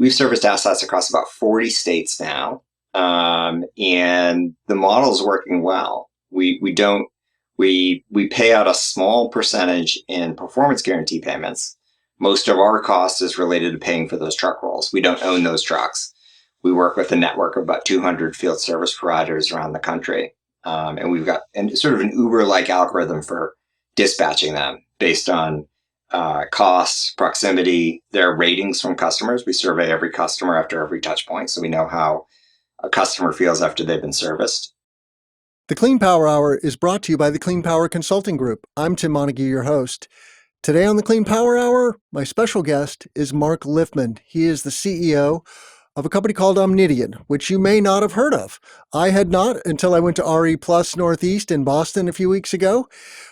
we've serviced assets across about 40 states now, and the model is working well. We pay out a small percentage in performance guarantee payments. Most of our cost is related to paying for those truck rolls. We don't own those trucks. We work with a network of about 200 field service providers around the country. And we've got sort of an Uber-like algorithm for dispatching them based on costs, proximity, their ratings from customers. We survey every customer after every touch point, so we know how a customer feels after they've been serviced. The Clean Power Hour is brought to you by the Clean Power Consulting Group. I'm Tim Montague, your host. Today on the Clean Power Hour, my special guest is Mark Liffman. He is the CEO of a company called Omnidian, which you may not have heard of. I had not until I went to RE Plus Northeast in Boston a few weeks ago,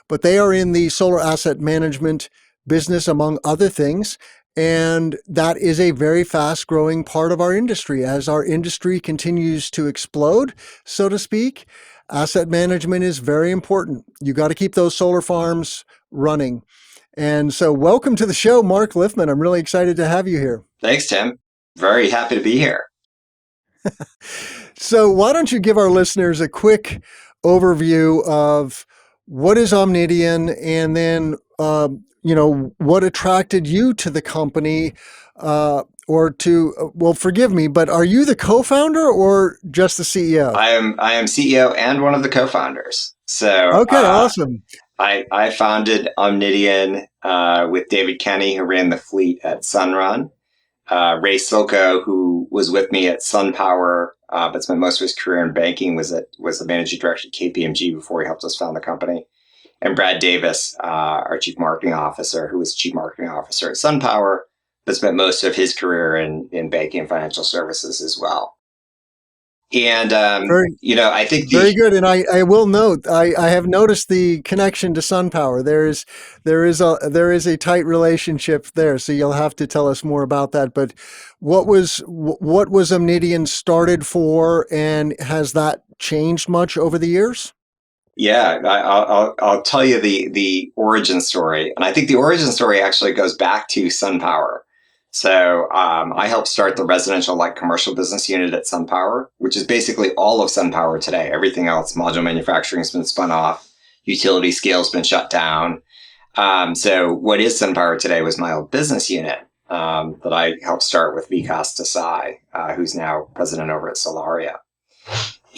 but they are in the solar asset management business, among other things. And that is a very fast growing part of our industry. As our industry continues to explode, so to speak, asset management is very important. You got to keep those solar farms running. And so welcome to the show, Mark Liffman. I'm really excited to have you here. Thanks, Tim. Very happy to be here. So why don't you give our listeners a quick overview of what is Omnidian, and then, what attracted you to the company, forgive me, but are you the co-founder or just the CEO? I am CEO and one of the co-founders. So okay, awesome. I founded Omnidian with David Kenny, who ran the fleet at Sunrun. Ray Silko, who was with me at SunPower, but spent most of his career in banking, was the managing director at KPMG before he helped us found the company. And Brad Davis, our chief marketing officer, who was chief marketing officer at SunPower, but spent most of his career in banking and financial services as well. And, I think very good. And I will note, I have noticed the connection to SunPower. There is a tight relationship there. So you'll have to tell us more about that. But what was Omnidian started for, and has that changed much over the years? Yeah, I'll tell you the origin story. And I think the origin story actually goes back to SunPower. So I helped start the residential light commercial business unit at SunPower, which is basically all of SunPower today. Everything else, module manufacturing, has been spun off. Utility scale has been shut down. So what is SunPower today was my old business unit that I helped start with Vikas Desai, who's now president over at Solaria.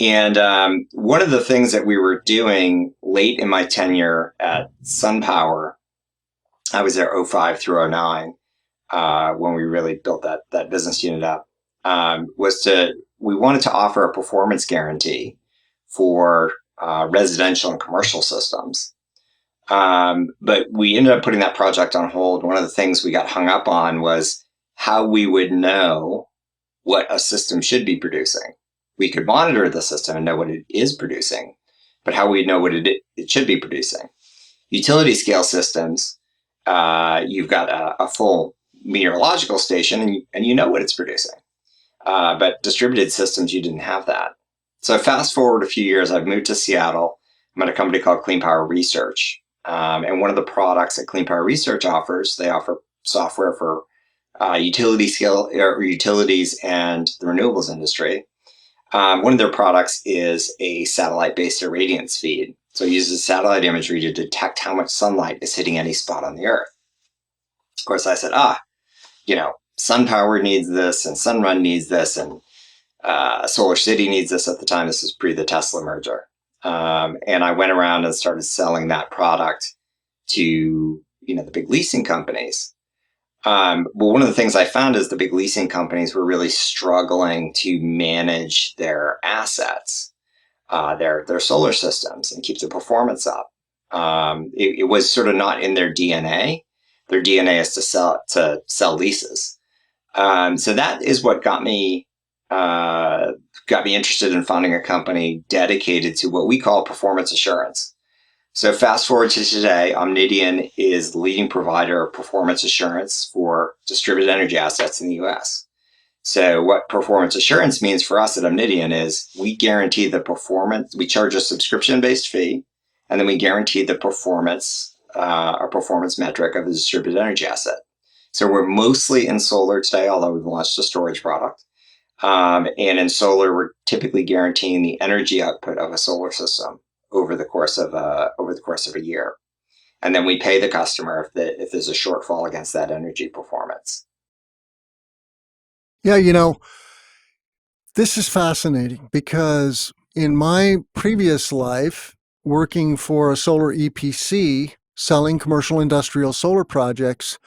And one of the things that we were doing late in my tenure at SunPower, I was there 05 through 09, when we really built that business unit up, we wanted to offer a performance guarantee for residential and commercial systems. But we ended up putting that project on hold. One of the things we got hung up on was how we would know what a system should be producing. We could monitor the system and know what it is producing, but how we know what it should be producing. Utility scale systems, you've got a full meteorological station and you know what it's producing. But distributed systems, you didn't have that. So fast forward a few years, I've moved to Seattle. I'm at a company called Clean Power Research. And one of the products that Clean Power Research offers, they offer software for utility scale or utilities and the renewables industry. One of their products is a satellite-based irradiance feed. So it uses satellite imagery to detect how much sunlight is hitting any spot on the Earth. Of course, I said, SunPower needs this, and Sunrun needs this, and Solar City needs this at the time. This is pre the Tesla merger. And I went around and started selling that product to, the big leasing companies. But one of the things I found is the big leasing companies were really struggling to manage their assets, their solar systems, and keep the performance up. It was sort of not in their DNA. Their DNA is to sell leases. So that is what got me interested in founding a company dedicated to what we call performance assurance. So fast forward to today, Omnidian is the leading provider of performance assurance for distributed energy assets in the US. So what performance assurance means for us at Omnidian is we guarantee the performance. We charge a subscription-based fee, and then we guarantee the performance, a performance metric of the distributed energy asset. So we're mostly in solar today, although we've launched a storage product. And in solar, we're typically guaranteeing the energy output of a solar system over the course of a year, and then we pay the customer if there's a shortfall against that energy performance. Yeah, this is fascinating because in my previous life, working for a solar EPC, selling commercial industrial solar projects,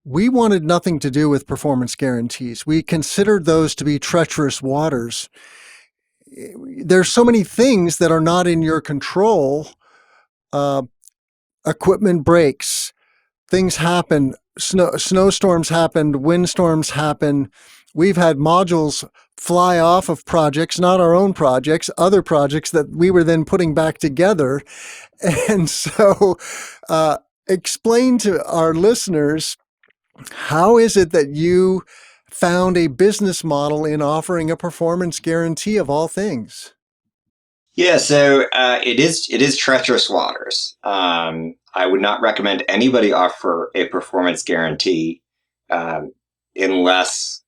we wanted nothing to do with performance guarantees. We considered those to be treacherous waters. There's so many things that are not in your control. Uh, Equipment breaks, things happen, snowstorms happen, windstorms happen. We've had modules fly off of projects, not our own projects, other projects that we were then putting back together. And so, uh, explain to our listeners, how is it that you found a business model in offering a performance guarantee of all things? Yeah, so it is treacherous waters. I would not recommend anybody offer a performance guarantee um, unless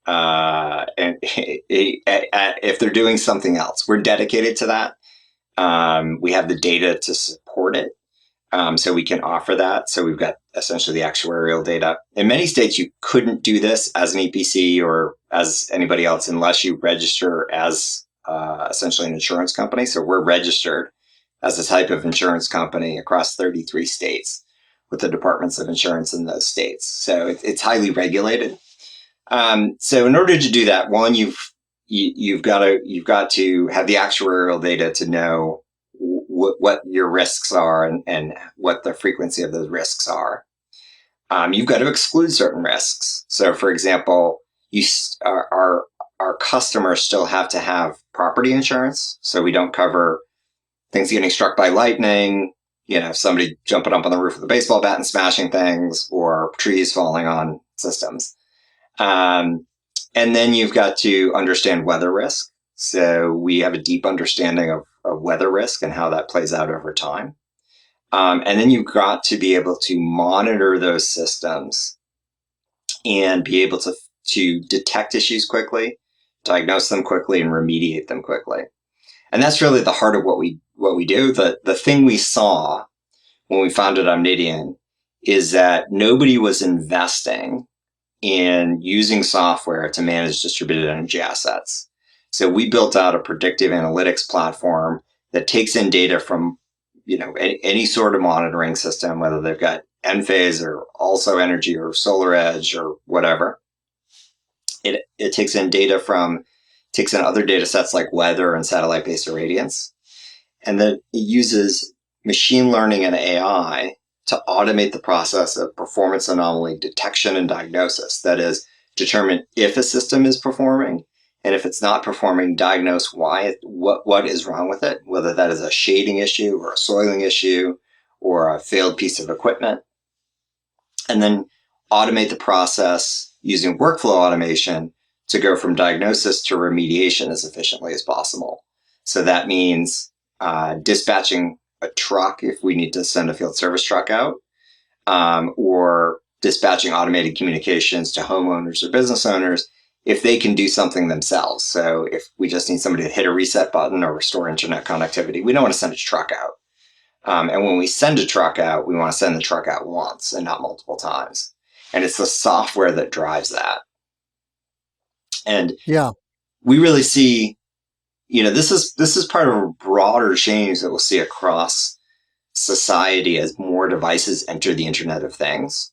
if they're doing something else. We're dedicated to that. We have the data to support it, so we can offer that. So we've got essentially the actuarial data. In many states, you couldn't do this as an EPC or as anybody else unless you register as essentially an insurance company. So we're registered as a type of insurance company across 33 states with the departments of insurance in those states. So it's highly regulated. So in order to do that, one, you've got to have the actuarial data to know what your risks are and what the frequency of those risks are. You've got to exclude certain risks. So, for example, our customers still have to have property insurance, so we don't cover things getting struck by lightning, somebody jumping up on the roof with a baseball bat and smashing things, or trees falling on systems. Um, and then you've got to understand weather risk. So we have a deep understanding of weather risk and how that plays out over time. And then you've got to be able to monitor those systems and be able to detect issues quickly, diagnose them quickly, and remediate them quickly. And that's really the heart of what we do. The thing we saw when we founded Omnidian is that nobody was investing in using software to manage distributed energy assets. So we built out a predictive analytics platform that takes in data from any sort of monitoring system, whether they've got Enphase or Also Energy or Solar Edge or whatever. It takes in other data sets like weather and satellite-based irradiance, and then it uses machine learning and AI to automate the process of performance anomaly detection and diagnosis. That is, determine if a system is performing, and if it's not performing, diagnose what is wrong with it, whether that is a shading issue or a soiling issue or a failed piece of equipment, and then automate the process using workflow automation to go from diagnosis to remediation as efficiently as possible. So that means dispatching a truck if we need to send a field service truck out, or dispatching automated communications to homeowners or business owners if they can do something themselves. So if we just need somebody to hit a reset button or restore internet connectivity, we don't want to send a truck out. And when we send a truck out, we want to send the truck out once and not multiple times. And it's the software that drives that. And Yeah. we really see, this is part of a broader change that we'll see across society as more devices enter the Internet of Things.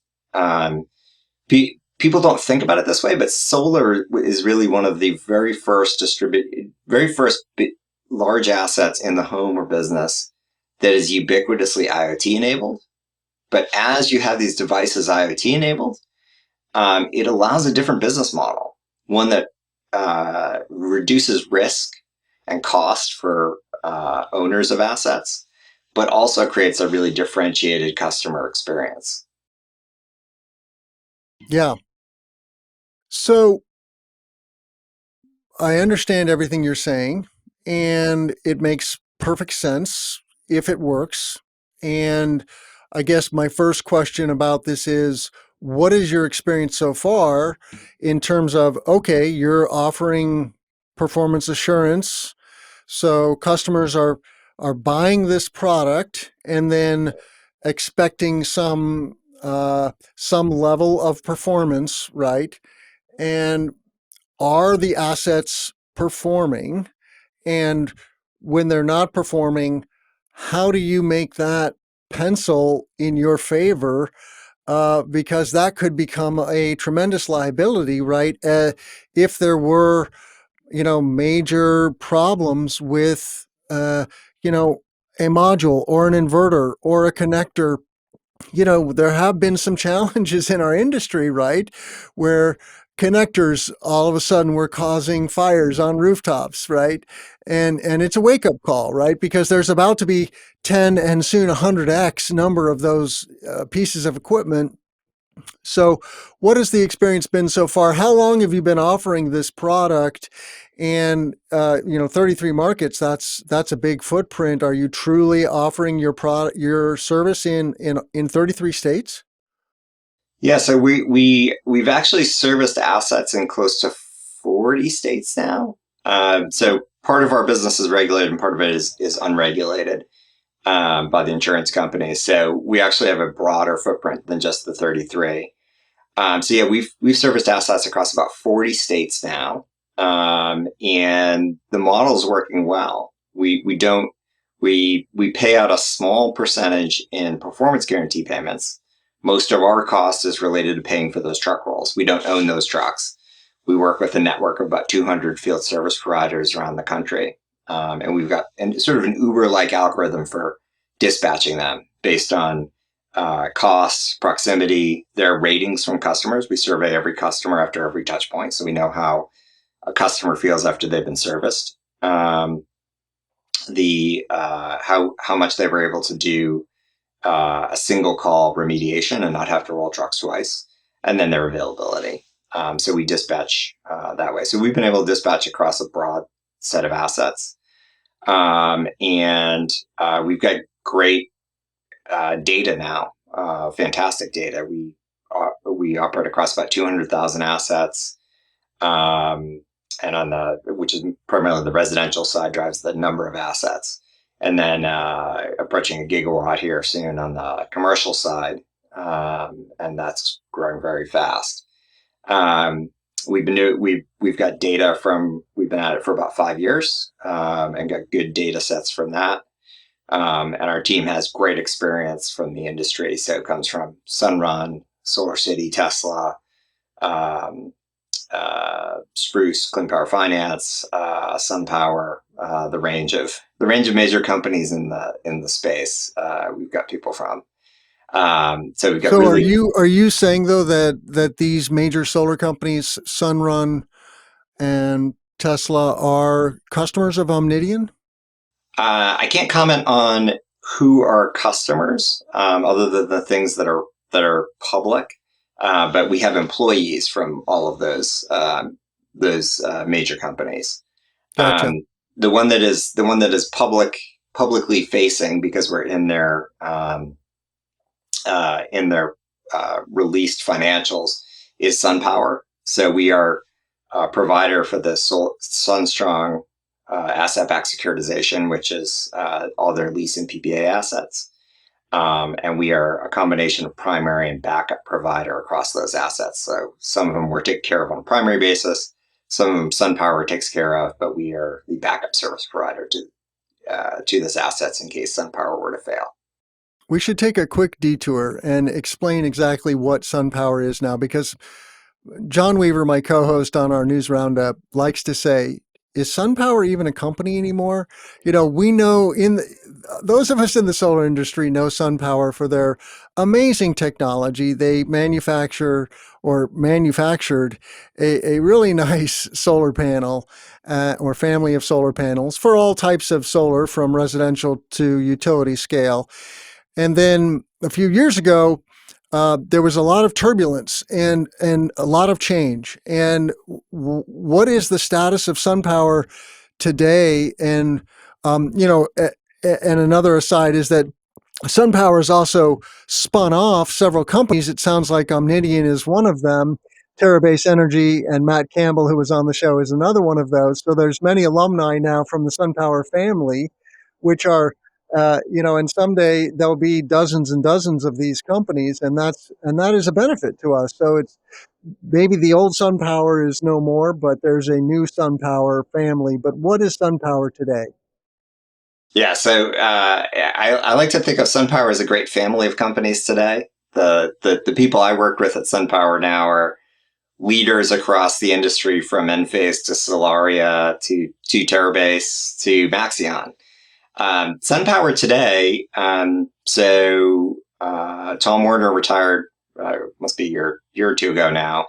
People don't think about it this way, but solar is really one of the very first large assets in the home or business that is ubiquitously IoT enabled. But as you have these devices IoT enabled, it allows a different business model, one that reduces risk and cost for owners of assets, but also creates a really differentiated customer experience. Yeah. So I understand everything you're saying, and it makes perfect sense if it works. And I guess my first question about this is, what is your experience so far in terms of, okay, you're offering performance assurance, so customers are buying this product and then expecting some level of performance, right? And are the assets performing? And when they're not performing, how do you make that pencil in your favor? Because that could become a tremendous liability, right? If there were, major problems with, a module or an inverter or a connector. There have been some challenges in our industry, right? Where connectors all of a sudden were causing fires on rooftops, right? And it's a wake up call, right? Because there's about to be 10 and soon 100x number of those pieces of equipment. So, what has the experience been so far? How long have you been offering this product? And 33 markets. That's a big footprint. Are you truly offering your service in 33 states? Yeah, so we've actually serviced assets in close to 40 states now. So part of our business is regulated and part of it is unregulated by the insurance companies. So we actually have a broader footprint than just the 33. So yeah, we've serviced assets across about 40 states now, and the model is working well. We pay out a small percentage in performance guarantee payments. Most of our cost is related to paying for those truck rolls. We don't own those trucks. We work with a network of about 200 field service providers around the country, and we've got sort of an Uber-like algorithm for dispatching them based on costs, proximity, their ratings from customers. We survey every customer after every touch point, so we know how a customer feels after they've been serviced. The how much they were able to do a single call remediation and not have to roll trucks twice, and then their availability. So we dispatch that way. So we've been able to dispatch across a broad set of assets, and we've got great data now, fantastic data. We operate across about 200,000 assets, and on the which is primarily the residential side drives the number of assets, and then approaching a gigawatt here soon on the commercial side, and that's growing very fast. We've got data from we've been at it for about 5 years, and got good data sets from that. And our team has great experience from the industry. So it comes from Sunrun, Solar City, Tesla, um, Spruce, Clean Power Finance, SunPower, the range of major companies in the space. We've got people from. So we've got So are really. you saying though that these major solar companies, Sunrun and Tesla, are customers of Omnidian? I can't comment on who are customers, other than the things that are public. But we have employees from all of those major companies. Gotcha. Um, the one that is publicly facing because we're in their released financials is SunPower. So we are a provider for the SunStrong asset-backed securitization, which is all their lease and PPA assets. And we are a combination of primary and backup provider across those assets. So some of them we're taking care of on a primary basis. Some of them SunPower takes care of, but we are the backup service provider to those assets in case SunPower were to fail. We should take a quick detour and explain exactly what SunPower is now, because John Weaver, my co-host on our news roundup, likes to say, "Is SunPower even a company anymore?" We know those of us in the solar industry know SunPower for their amazing technology. They manufacture or manufactured a really nice solar panel or family of solar panels for all types of solar, from residential to utility scale. And then a few years ago, there was a lot of turbulence and a lot of change. And what is the status of SunPower today? And and another aside is that SunPower has also spun off several companies. It sounds like Omnidian is one of them. Terabase Energy and Matt Campbell, who was on the show, is another one of those. So there's many alumni now from the SunPower family, which are, and someday there'll be dozens and dozens of these companies, and that is a benefit to us. So it's maybe the old SunPower is no more, but there's a new SunPower family. But what is SunPower today? Yeah, so I like to think of SunPower as a great family of companies today. The people I work with at SunPower now are leaders across the industry, from Enphase to Solaria to Terabase to Maxion. SunPower today, Tom Warner retired, must be a year or two ago now.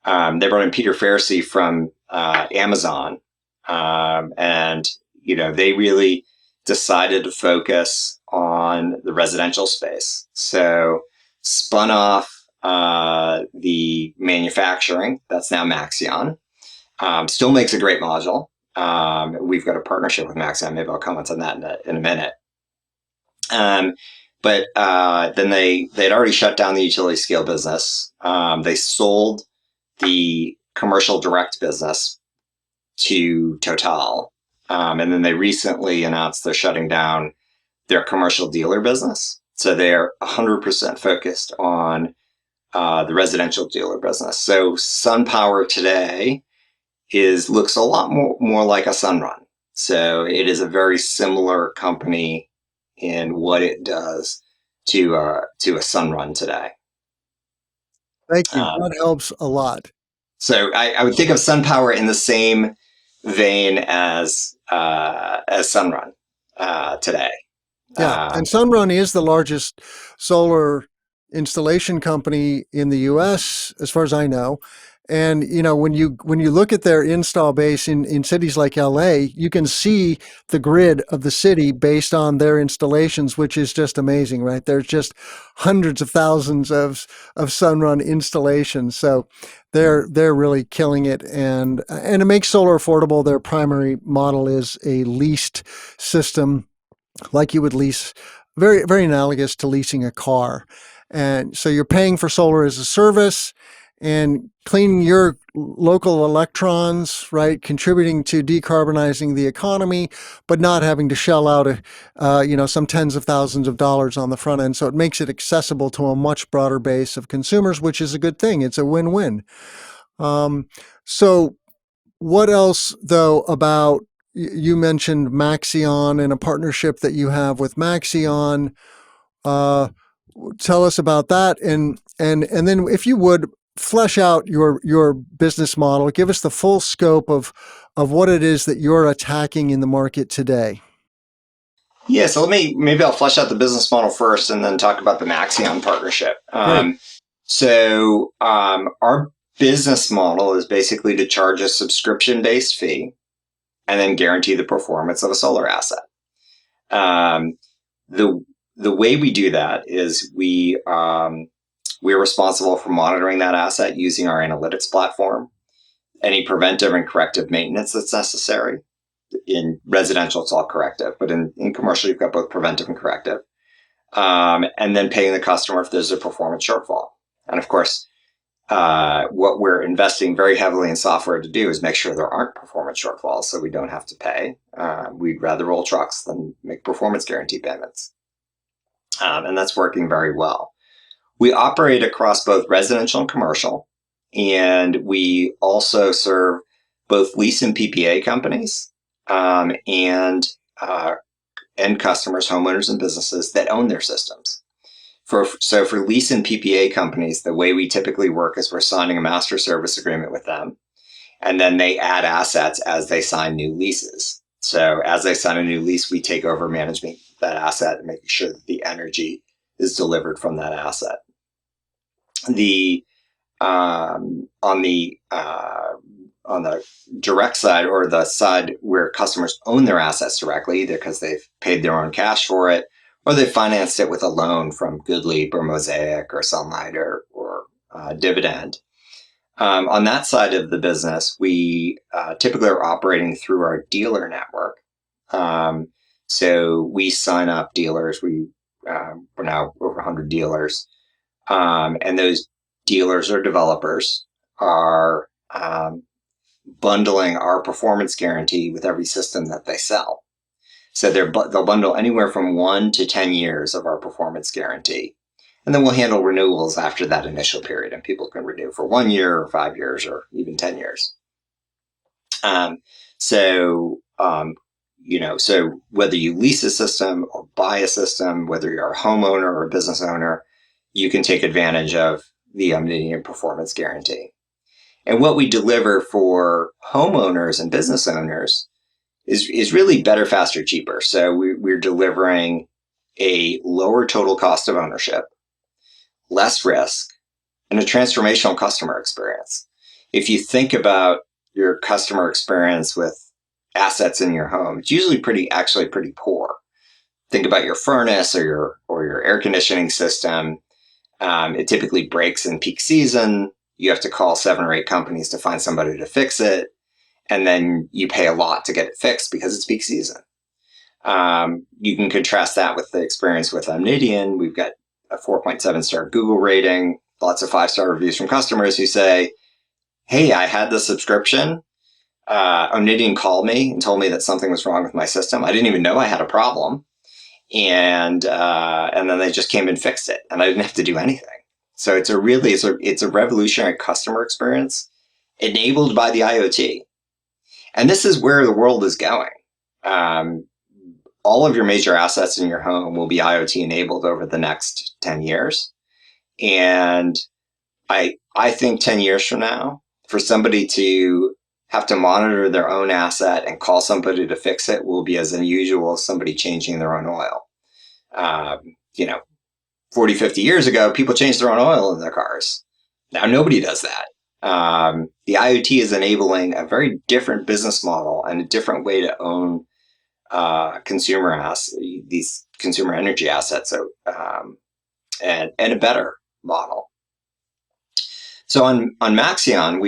They brought in Peter Farcy from Amazon, and they really decided to focus on the residential space. So spun off the manufacturing. That's now Maxion. Still makes a great module. We've got a partnership with Maxion. Maybe I'll comment on that in a minute. But then they'd already shut down the utility scale business. They sold the commercial direct business to Total. And then they recently announced they're shutting down their commercial dealer business. So they're 100% focused on the residential dealer business. So SunPower today looks a lot more like a Sunrun. So it is a very similar company in what it does to a Sunrun today. Thank you. Um, That helps a lot. So I would think of SunPower in the same vein as Sunrun today. Yeah, and Um, Sunrun is the largest solar installation company in the U.S., as far as I know. And when you look at their install base in cities like L.A., you can see the grid of the city based on their installations, which is just amazing, right? There's just hundreds of thousands of Sunrun installations, so they're really killing it, and it makes solar affordable. Their primary model is a leased system, like you would lease, very, very analogous to leasing a car. And so you're paying for solar as a service and cleaning your local electrons, right? Contributing to decarbonizing the economy, but not having to shell out, some tens of thousands of dollars on the front end. So it makes it accessible to a much broader base of consumers, which is a good thing. It's a win-win. Um, so what else, though, about you mentioned Maxion and a partnership that you have with Maxion? Uh, Tell us about that, and then if you would flesh out your business model, give us the full scope of what it is that you're attacking in the market today. yeah, so maybe I'll flesh out the business model first, and then talk about the Maxion partnership. Great. Our business model is basically to charge a subscription based fee and then guarantee the performance of a solar asset. Um, the the way we do that is we're responsible for monitoring that asset using our analytics platform, any preventive and corrective maintenance that's necessary. In residential, it's all corrective, but in commercial, you've got both preventive and corrective. And then paying the customer if there's a performance shortfall. And of course, what we're investing very heavily in software to do is make sure there aren't performance shortfalls, so we don't have to pay. We'd rather roll trucks than make performance guarantee payments. And that's working very well. We operate across both residential and commercial, and we also serve both lease and PPA companies, and end customers, homeowners, and businesses that own their systems. For lease and PPA companies, the way we typically work is we're signing a master service agreement with them, and then they add assets as they sign new leases. So as they sign a new lease, we take over management of that asset and making sure that the energy is delivered from that asset. The on the direct side, or the side where customers own their assets directly, either because they've paid their own cash for it or they financed it with a loan from GoodLeap or Mosaic or Sunlight or Dividend. On that side of the business, we typically are operating through our dealer network. So we sign up dealers. We we're now over 100 dealers. And those dealers or developers are bundling our performance guarantee with every system that they sell. So they'll bundle anywhere from 1 to 10 years of our performance guarantee. And then we'll handle renewals after that initial period, and people can renew for 1 year or 5 years or even 10 years. Um, so, so whether you lease a system or buy a system, whether you're a homeowner or a business owner, you can take advantage of the Omnidian performance guarantee. And what we deliver for homeowners and business owners is really better, faster, cheaper. So we're delivering a lower total cost of ownership, less risk, and a transformational customer experience. If you think about your customer experience with assets in your home, it's usually actually pretty poor. Think about your furnace or your air conditioning system. It typically breaks in peak season. You have to call 7 or 8 companies to find somebody to fix it. And then you pay a lot to get it fixed because it's peak season. You can contrast that with the experience with Omnidian. We've got a 4.7-star Google rating, lots of 5-star reviews from customers who say, hey, I had the subscription. Omnidian called me and told me that something was wrong with my system. I didn't even know I had a problem. And then they just came and fixed it, and I didn't have to do anything. So it's a revolutionary customer experience enabled by the IoT. And this is where the world is going. All of your major assets in your home will be IoT enabled over the next 10 years. And I think 10 years from now, for somebody to have to monitor their own asset and call somebody to fix it will be as unusual as somebody changing their own oil. 40, 50 years ago, people changed their own oil in their cars. Now nobody does that. The IoT is enabling a very different business model and a different way to own these consumer energy assets, and a better model. So on Maxion,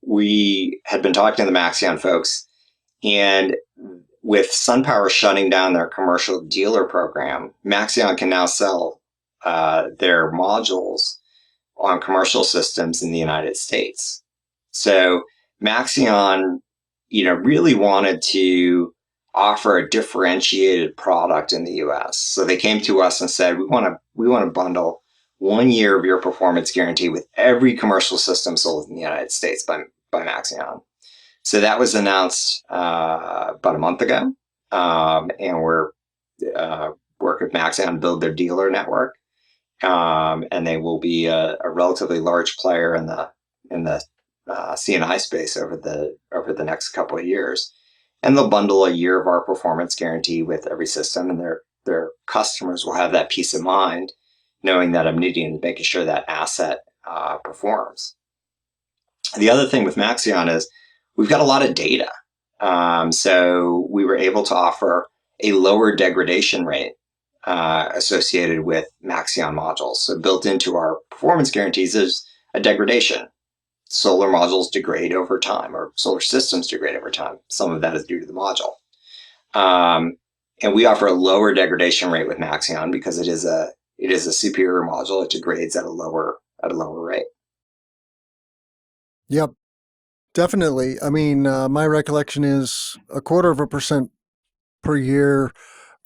we had been talking to the Maxion folks, and with SunPower shutting down their commercial dealer program, Maxion can now sell their modules on commercial systems in the United States. So Maxion, really wanted to offer a differentiated product in the US. So they came to us and said, we want to bundle 1 year of your performance guarantee with every commercial system sold in the United States by Maxion. So that was announced about a month ago, and we're working with Maxion to build their dealer network, and they will be a relatively large player in the C&I space over the next couple of years. And they'll bundle a year of our performance guarantee with every system, and their customers will have that peace of mind knowing that Omnidian is making sure that asset performs. The other thing with Maxion is we've got a lot of data. So we were able to offer a lower degradation rate associated with Maxion modules. So built into our performance guarantees is a degradation. Solar modules degrade over time, or solar systems degrade over time. Some of that is due to the module. And we offer a lower degradation rate with Maxion because it is a superior module. It degrades at a lower rate. Yep, definitely. I mean, my recollection is 0.25% per year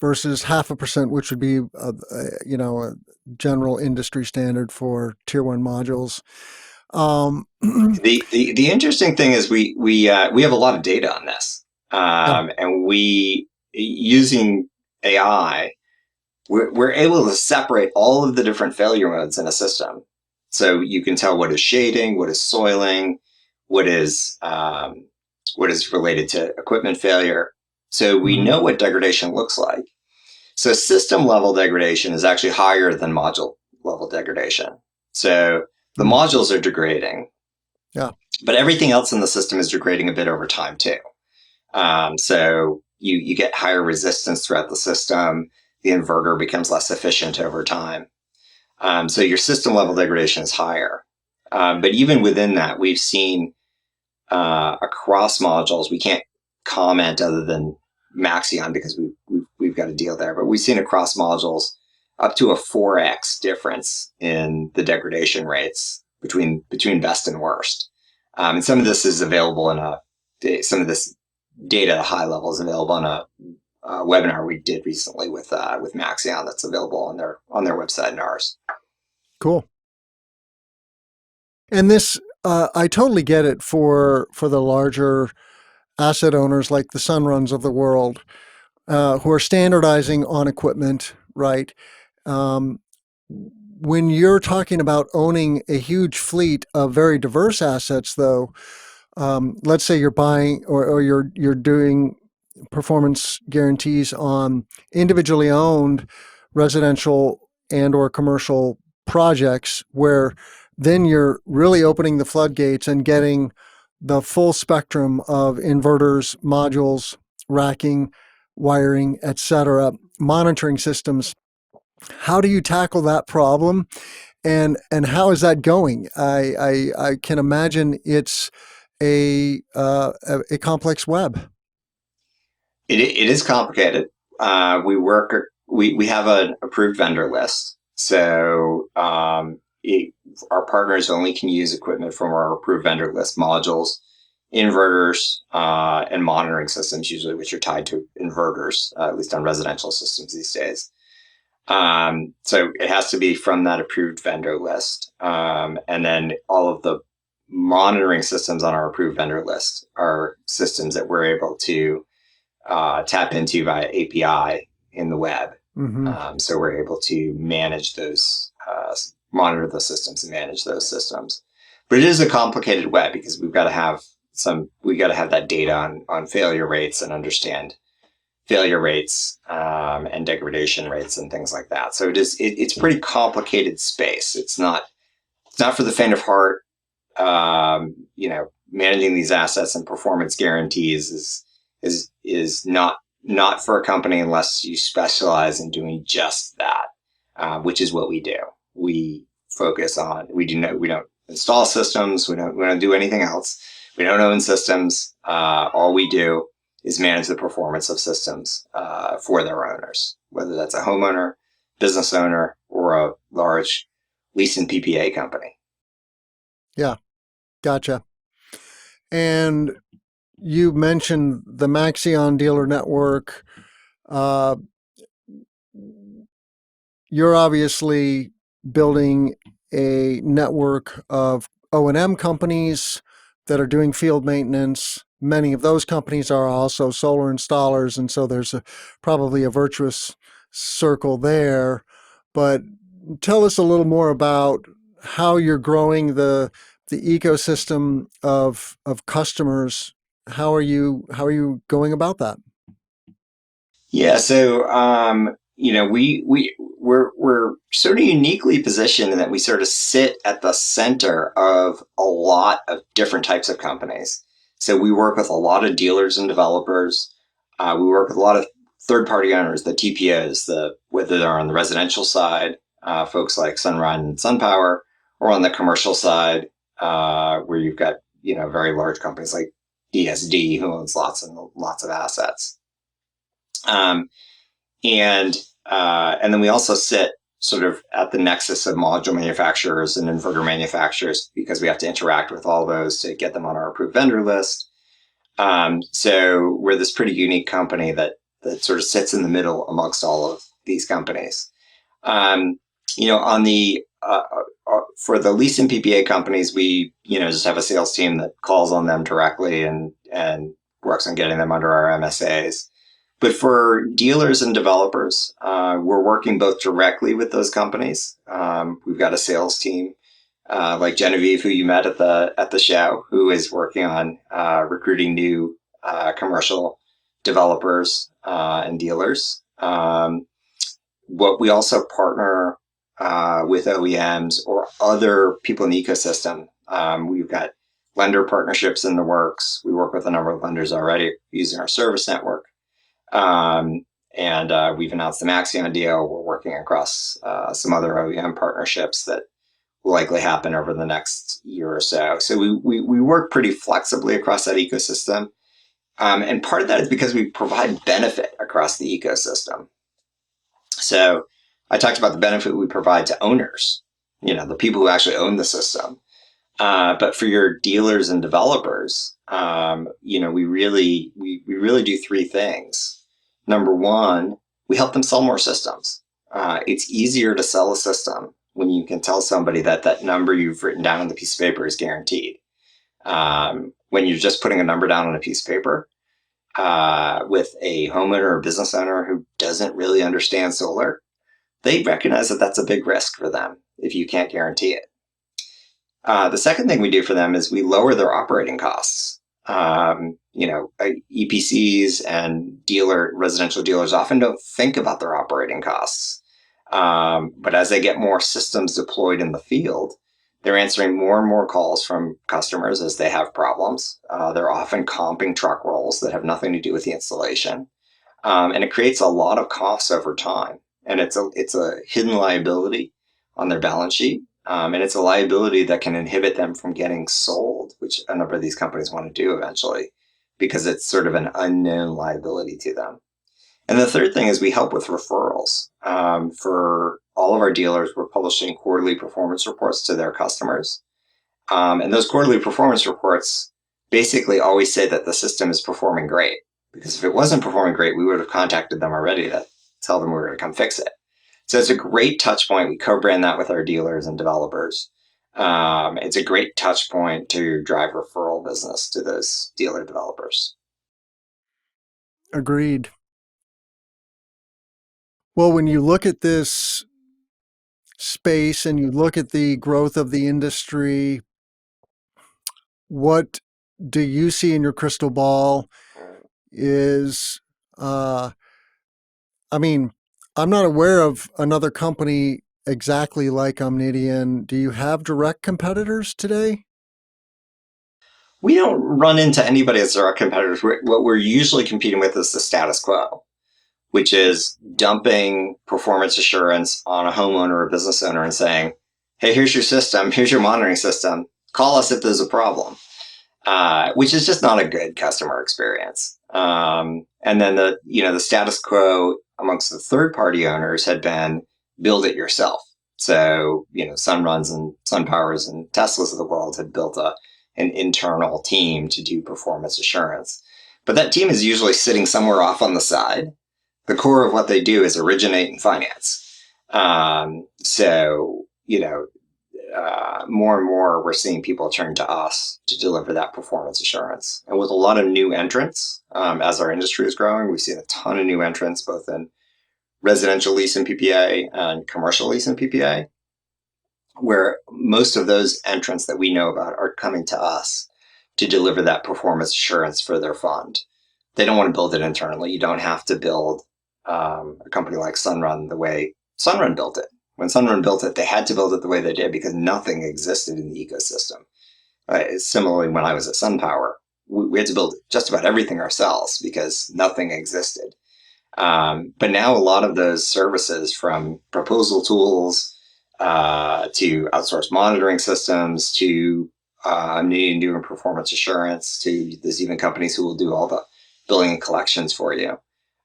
versus 0.5%, which would be, a general industry standard for tier 1 modules. The interesting thing is we have a lot of data on this, and we, using AI, we're able to separate all of the different failure modes in a system. So you can tell what is shading, what is soiling, what is related to equipment failure. So we know what degradation looks like. So system level degradation is actually higher than module level degradation. So the modules are degrading. Yeah. But everything else in the system is degrading a bit over time too. So you get higher resistance throughout the system. The inverter becomes less efficient over time. So your system level degradation is higher. But even within that, we've seen across modules, we can't comment other than Maxion because we've we've got a deal there. But we've seen across modules up to a 4x difference in the degradation rates between best and worst. And some of this is available some of this data at a high level is available in a webinar we did recently with Maxeon that's available on their website and ours. Cool. And this, I totally get it for the larger asset owners like the Sunruns of the world, who are standardizing on equipment, right? When you're talking about owning a huge fleet of very diverse assets, though, let's say you're buying or you're doing performance guarantees on individually owned residential and or commercial projects, where then you're really opening the floodgates and getting the full spectrum of inverters, modules, racking, wiring, etc., monitoring systems. How do you tackle that problem, and how is that going? I can imagine it's a complex web. It is complicated. We have an approved vendor list, so our partners only can use equipment from our approved vendor list: modules, inverters, and monitoring systems, usually which are tied to inverters, at least on residential systems these days. So it has to be from that approved vendor list, and then all of the monitoring systems on our approved vendor list are systems that we're able to tap into via API in the web. Mm-hmm. So we're able to manage those, monitor the systems and manage those systems. But it is a complicated web because we got to have that data on failure rates and understand failure rates and degradation rates and things like that. So it's pretty complicated space. It's not for the faint of heart. Managing these assets and performance guarantees is not for a company unless you specialize in doing just that, which is what we do. We focus on, we don't install systems. We don't do anything else. We don't own systems. All we do is manage the performance of systems for their owners, whether that's a homeowner, business owner, or a large lease and PPA company. Yeah, gotcha. And you mentioned the Maxeon dealer network. You're obviously building a network of O&M companies that are doing field maintenance. Many of those companies are also solar installers, and so there's probably a virtuous circle there. But tell us a little more about how you're growing the ecosystem of customers. How are you going about that? Yeah, so we're sort of uniquely positioned in that we sort of sit at the center of a lot of different types of companies. So we work with a lot of dealers and developers. We work with a lot of third-party owners, the TPOs, whether they're on the residential side, folks like Sunrun and SunPower, or on the commercial side, where you've got very large companies like DSD, who owns lots of assets. And then we also sit sort of at the nexus of module manufacturers and inverter manufacturers, because we have to interact with all those to get them on our approved vendor list. So we're this pretty unique company that sort of sits in the middle amongst all of these companies. On the for the lease and PPA companies, we just have a sales team that calls on them directly and works on getting them under our MSAs. But for dealers and developers, we're working both directly with those companies. We've got a sales team like Genevieve, who you met at the show, who is working on recruiting new commercial developers and dealers. What we also partner with OEMs or other people in the ecosystem. We've got lender partnerships in the works. We work with a number of lenders already using our service network. And we've announced the Maxeon deal. We're working across some other OEM partnerships that will likely happen over the next year or so. So we work pretty flexibly across that ecosystem. And part of that is because we provide benefit across the ecosystem. So I talked about the benefit we provide to owners, the people who actually own the system. But for your dealers and developers, we really do three things. Number one, we help them sell more systems. It's easier to sell a system when you can tell somebody that that number you've written down on the piece of paper is guaranteed. When you're just putting a number down on a piece of paper, with a homeowner or business owner who doesn't really understand solar, they recognize that that's a big risk for them if you can't guarantee it. The second thing we do for them is we lower their operating costs. EPCs and residential dealers often don't think about their operating costs. But as they get more systems deployed in the field, they're answering more and more calls from customers as they have problems. They're often comping truck rolls that have nothing to do with the installation. And it creates a lot of costs over time. And it's a hidden liability on their balance sheet. And it's a liability that can inhibit them from getting sold, which a number of these companies want to do eventually, because it's sort of an unknown liability to them. And the third thing is we help with referrals. For all of our dealers, we're publishing quarterly performance reports to their customers. And those quarterly performance reports basically always say that the system is performing great. Because if it wasn't performing great, we would have contacted them already to tell them we were going to come fix it. So it's a great touch point. We co-brand that with our dealers and developers. It's a great touch point to drive referral business to those dealer developers. Agreed. Well, when you look at this space and you look at the growth of the industry, what do you see in your crystal ball is, I mean, I'm not aware of another company exactly like Omnidian. Do you have direct competitors today? We don't run into anybody as our competitors. What we're usually competing with is the status quo, which is dumping performance assurance on a homeowner or business owner and saying, hey, here's your system, here's your monitoring system, call us if there's a problem, which is just not a good customer experience. And then the status quo amongst the third party owners had been build it yourself. So, Sunruns and SunPowers and Teslas of the world had built an internal team to do performance assurance. But that team is usually sitting somewhere off on the side. The core of what they do is originate and finance. More and more we're seeing people turn to us to deliver that performance assurance. And with a lot of new entrants, as our industry is growing, we've seen a ton of new entrants, both in residential lease and PPA and commercial lease and PPA, where most of those entrants that we know about are coming to us to deliver that performance assurance for their fund. They don't want to build it internally. You don't have to build a company like Sunrun the way Sunrun built it. When Sunrun built it, they had to build it the way they did because nothing existed in the ecosystem. Similarly, when I was at SunPower, we had to build just about everything ourselves because nothing existed. But now a lot of those services, from proposal tools to outsourced monitoring systems to needing doing performance assurance, to there's even companies who will do all the billing and collections for you.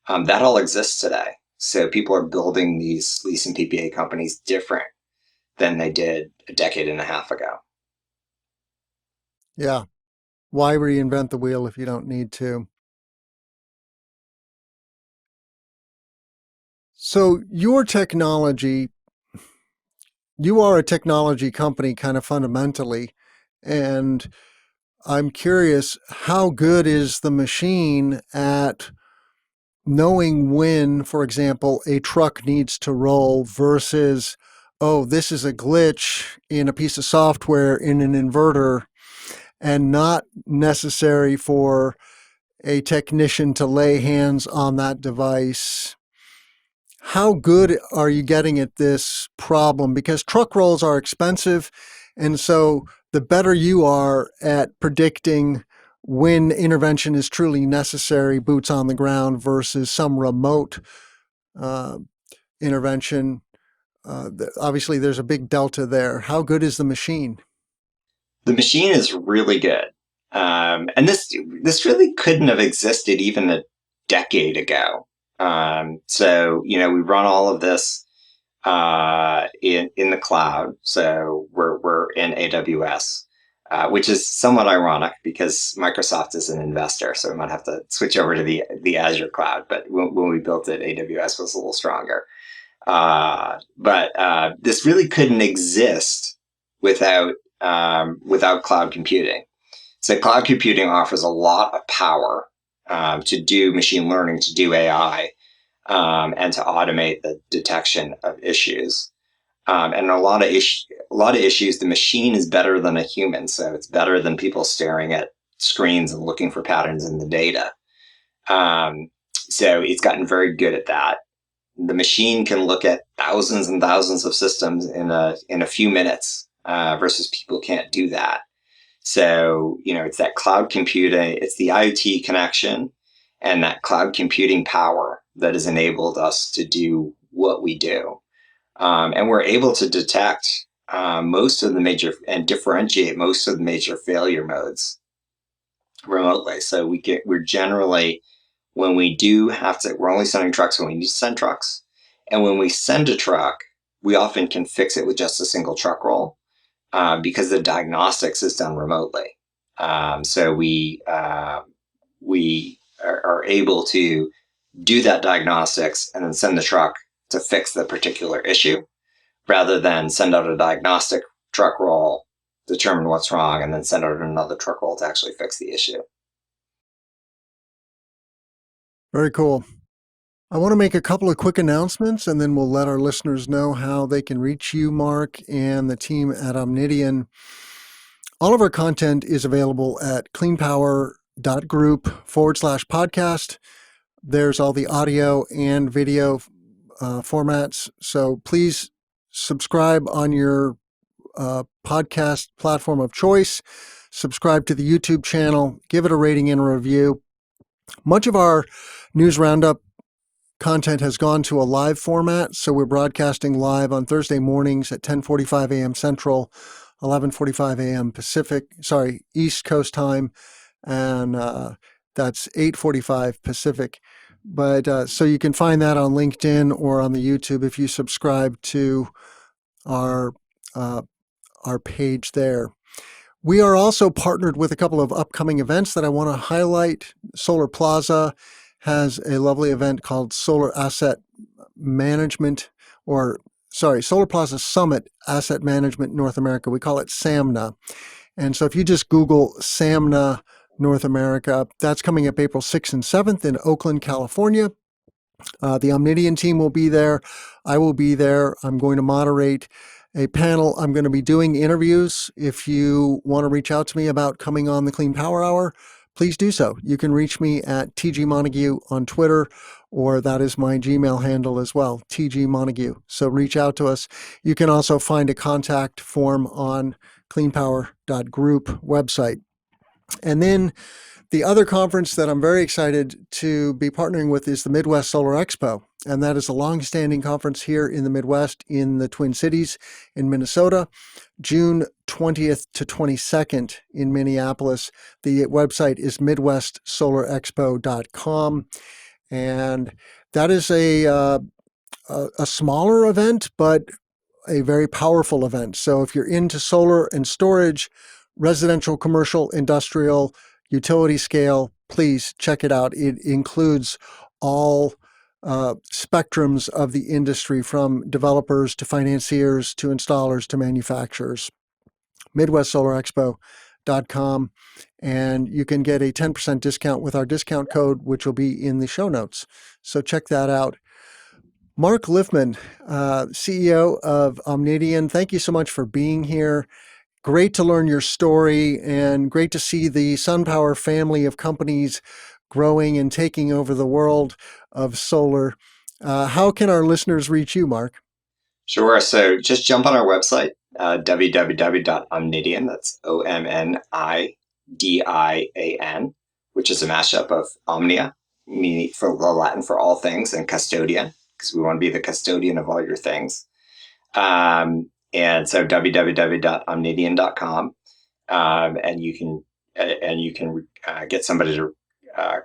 That all exists today. So people are building these lease and PPA companies different than they did a decade and a half ago. Yeah. Why reinvent the wheel if you don't need to? So, your technology, you are a technology company kind of fundamentally. And I'm curious, how good is the machine at knowing when, for example, a truck needs to roll versus, oh, this is a glitch in a piece of software in an inverter and not necessary for a technician to lay hands on that device? How good are you getting at this problem? Because truck rolls are expensive. And so the better you are at predicting when intervention is truly necessary, boots on the ground versus some remote uh, intervention, obviously there's a big delta there. How good is the machine? The machine is really good. And this really couldn't have existed even a decade ago. So we run all of this in the cloud. So we're in AWS, which is somewhat ironic because Microsoft is an investor, so we might have to switch over to the Azure cloud. But when we built it, AWS was a little stronger. But this really couldn't exist without cloud computing. So cloud computing offers a lot of power to do machine learning, to do AI, and to automate the detection of issues. And a lot of issues, the machine is better than a human, so it's better than people staring at screens and looking for patterns in the data. So it's gotten very good at that. The machine can look at thousands and thousands of systems in a few minutes, versus people can't do that. So, it's that cloud computing, it's the IoT connection and that cloud computing power that has enabled us to do what we do. And we're able to detect most of the major and differentiate most of the major failure modes remotely. So we're generally, when we do have to, we're only sending trucks when we need to send trucks. And when we send a truck, we often can fix it with just a single truck roll, because the diagnostics is done remotely. So we are able to do that diagnostics and then send the truck to fix the particular issue, rather than send out a diagnostic truck roll, determine what's wrong, and then send out another truck roll to actually fix the issue. Very cool. I want to make a couple of quick announcements, and then we'll let our listeners know how they can reach you, Mark, and the team at Omnidian. All of our content is available at cleanpower.group/podcast. There's all the audio and video formats. So please subscribe on your podcast platform of choice. Subscribe to the YouTube channel. Give it a rating and a review. Much of our news roundup content has gone to a live format, so we're broadcasting live on Thursday mornings at 10:45 a.m. Central, 11:45 a.m. East Coast time, and that's 8:45 Pacific. But so you can find that on LinkedIn or on the YouTube if you subscribe to our page there. We are also partnered with a couple of upcoming events that I want to highlight. Solar Plaza has a lovely event called Solar Asset Management, Solar Plaza Summit Asset Management North America. We call it SAMNA. And so if you just Google SAMNA North America, that's coming up April 6th and 7th in Oakland, California. The Omnidian team will be there. I will be there. I'm going to moderate a panel. I'm going to be doing interviews. If you want to reach out to me about coming on the Clean Power Hour, please do so. You can reach me at TG Montague on Twitter, or that is my Gmail handle as well, TG Montague. So reach out to us. You can also find a contact form on cleanpower.group website. And then the other conference that I'm very excited to be partnering with is the Midwest Solar Expo. And that is a long-standing conference here in the Midwest, in the Twin Cities in Minnesota, June 20th to 22nd in Minneapolis. The website is midwestsolarexpo.com. And that is a smaller event, but a very powerful event. So if you're into solar and storage, residential, commercial, industrial, utility scale, please check it out. It includes all spectrums of the industry, from developers to financiers to installers to manufacturers. MidwestSolarExpo.com. And you can get a 10% discount with our discount code, which will be in the show notes. So check that out. Mark Liffman, CEO of Omnidian, thank you so much for being here. Great to learn your story, and great to see the SunPower family of companies growing and taking over the world of solar. How can our listeners reach you, Mark? Sure. So just jump on our website, www.omnidian. That's OMNIDIAN, which is a mashup of omnia, meaning for the Latin for all things, and custodian, because we want to be the custodian of all your things. And so www.omnidian.com. And you can and you can get somebody to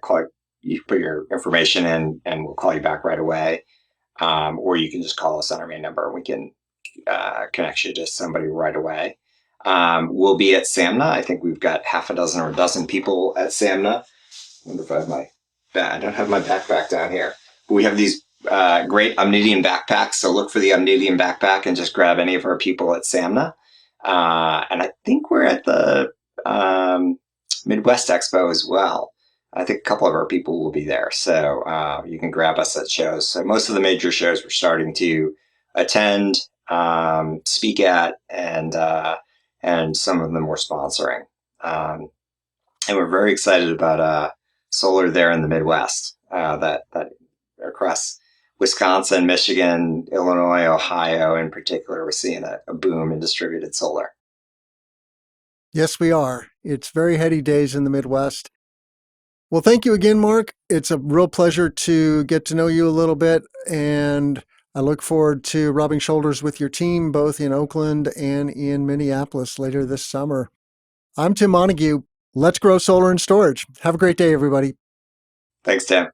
call you, put your information in, and we'll call you back right away. Or you can just call us on our main number and we can connect you to somebody right away. We'll be at SAMNA. I think we've got half a dozen or a dozen people at SAMNA. I wonder if I have I don't have my backpack down here. But we have these great Omnidian backpacks. So look for the Omnidian backpack and just grab any of our people at SAMNA. And I think we're at the Midwest Expo as well. I think a couple of our people will be there. So you can grab us at shows. So most of the major shows we're starting to attend, speak at, and some of them we're sponsoring. And we're very excited about solar there in the Midwest, that across Wisconsin, Michigan, Illinois, Ohio in particular, we're seeing a boom in distributed solar. Yes, we are. It's very heady days in the Midwest. Well, thank you again, Mark. It's a real pleasure to get to know you a little bit, and I look forward to rubbing shoulders with your team, both in Oakland and in Minneapolis later this summer. I'm Tim Montague. Let's grow solar and storage. Have a great day, everybody. Thanks, Tim.